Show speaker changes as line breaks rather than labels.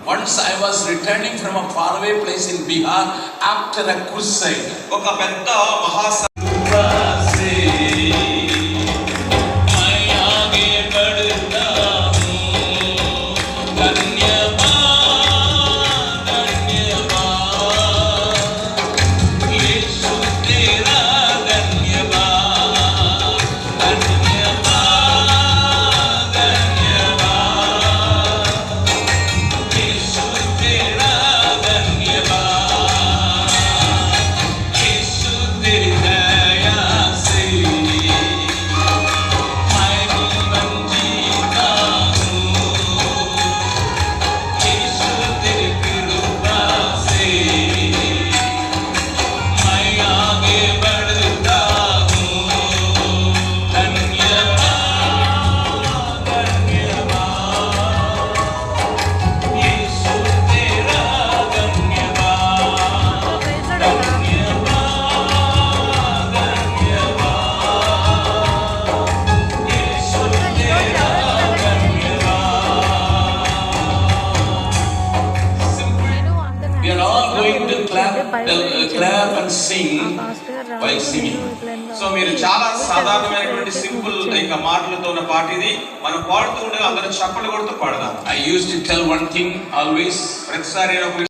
Once I was returning from a faraway place in Bihar after a crusade.
ఒక పెద్ద మహాసభ
clap and sing while singing.
So మీరు చాలా సాధారణమైనటువంటి simple ఇంకా మాటలతో ఉన్న పాట ఇది. మనం పాడుతూ ఉండగా అందరం చప్పట్లు కొడుతూ పాడదాం.
I used to tell one thing always.
ప్రతిసారి